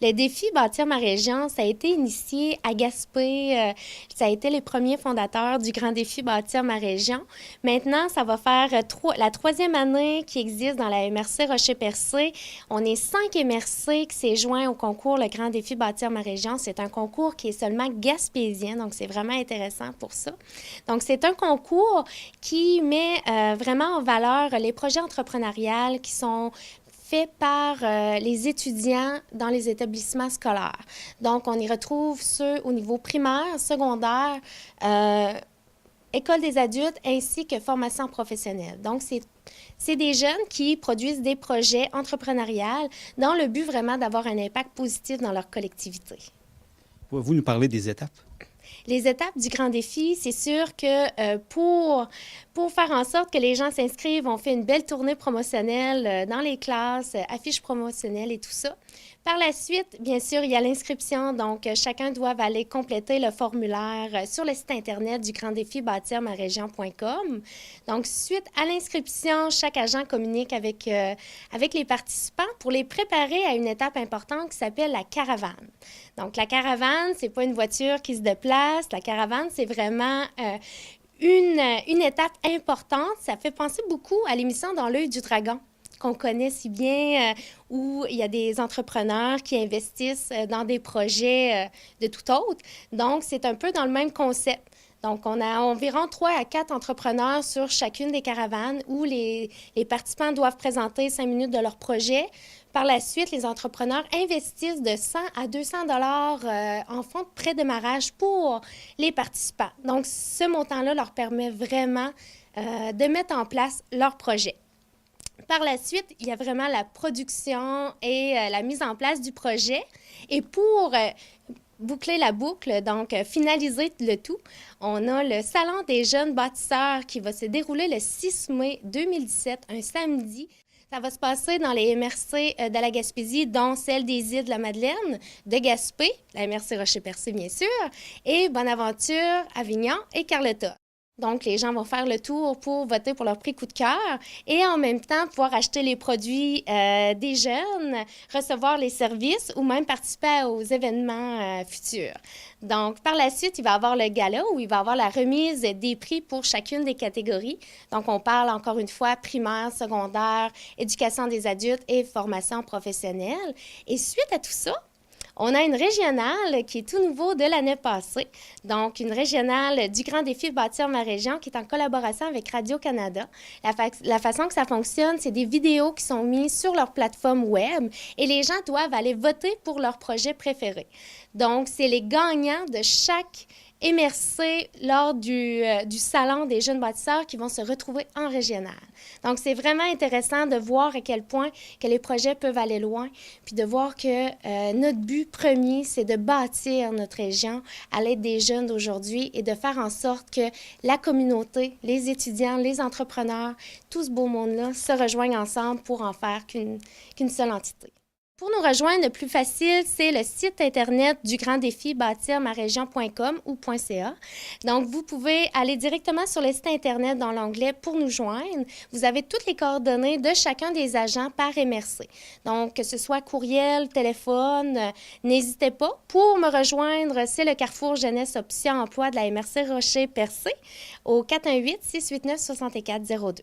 Le défi Bâtir ma région, ça a été initié à Gaspé. Ça a été les premiers fondateurs du grand défi Bâtir ma région. Maintenant, ça va faire la troisième année qui existe dans la MRC Rocher-Percé. On est 5 MRC qui s'est joint au concours Le grand défi Bâtir ma région. C'est un concours qui est seulement gaspésien, donc c'est vraiment intéressant pour ça. Donc, c'est un concours qui met vraiment en valeur les projets entrepreneuriaux qui sont faits par les étudiants dans les établissements scolaires. Donc, on y retrouve ceux au niveau primaire, secondaire, école des adultes ainsi que formation professionnelle. Donc, c'est des jeunes qui produisent des projets entrepreneuriaux dans le but vraiment d'avoir un impact positif dans leur collectivité. Pouvez-vous nous parler des étapes? Les étapes du grand défi, c'est sûr que pour faire en sorte que les gens s'inscrivent, on fait une belle tournée promotionnelle dans les classes, affiches promotionnelles et tout ça. Par la suite, bien sûr, il y a l'inscription, donc chacun doit aller compléter le formulaire sur le site Internet du grand défi bâtir-ma-région.com. Donc, suite à l'inscription, chaque agent communique avec les participants pour les préparer à une étape importante qui s'appelle la caravane. Donc, la caravane, c'est pas une voiture qui se déplace. La caravane, c'est vraiment une étape importante. Ça fait penser beaucoup à l'émission Dans l'œil du dragon qu'on connaît si bien, où il y a des entrepreneurs qui investissent dans des projets de tout autre. Donc, c'est un peu dans le même concept. Donc, on a environ 3 à 4 entrepreneurs sur chacune des caravanes où les participants doivent présenter 5 minutes de leur projet. Par la suite, les entrepreneurs investissent de 100 à 200 dollars en fonds de prédémarrage pour les participants. Donc, ce montant-là leur permet vraiment de mettre en place leur projet. Par la suite, il y a vraiment la production et la mise en place du projet. Et pour boucler la boucle, donc finaliser le tout, on a le Salon des jeunes bâtisseurs qui va se dérouler le 6 mai 2017, un samedi. Ça va se passer dans les MRC de la Gaspésie, dont celle des îles de la Madeleine, de Gaspé, la MRC Rocher-Percé, bien sûr, et Bonaventure, Avignon et Carleton. Donc, les gens vont faire le tour pour voter pour leur prix coup de cœur et en même temps pouvoir acheter les produits des jeunes, recevoir les services ou même participer aux événements futurs. Donc, par la suite, il va y avoir le gala où il va y avoir la remise des prix pour chacune des catégories. Donc, on parle encore une fois primaire, secondaire, éducation des adultes et formation professionnelle. Et suite à tout ça, on a une régionale qui est tout nouveau de l'année passée. Donc, une régionale du grand défi Bâtir ma région qui est en collaboration avec Radio-Canada. La façon que ça fonctionne, c'est des vidéos qui sont mises sur leur plateforme web et les gens doivent aller voter pour leur projet préféré. Donc, c'est les gagnants de chaque MRC lors du Salon des jeunes bâtisseurs qui vont se retrouver en régional. Donc, c'est vraiment intéressant de voir à quel point que les projets peuvent aller loin, puis de voir que notre but premier, c'est de bâtir notre région à l'aide des jeunes d'aujourd'hui et de faire en sorte que la communauté, les étudiants, les entrepreneurs, tout ce beau monde-là se rejoignent ensemble pour en faire qu'une seule entité. Pour nous rejoindre, le plus facile, c'est le site Internet du grand défi bâtir-ma-région.com ou .ca. Donc, vous pouvez aller directement sur le site Internet dans l'onglet « Pour nous joindre ». Vous avez toutes les coordonnées de chacun des agents par MRC. Donc, que ce soit courriel, téléphone, n'hésitez pas. Pour me rejoindre, c'est le Carrefour Jeunesse Option Emploi de la MRC Rocher-Percé au 418-689-6402.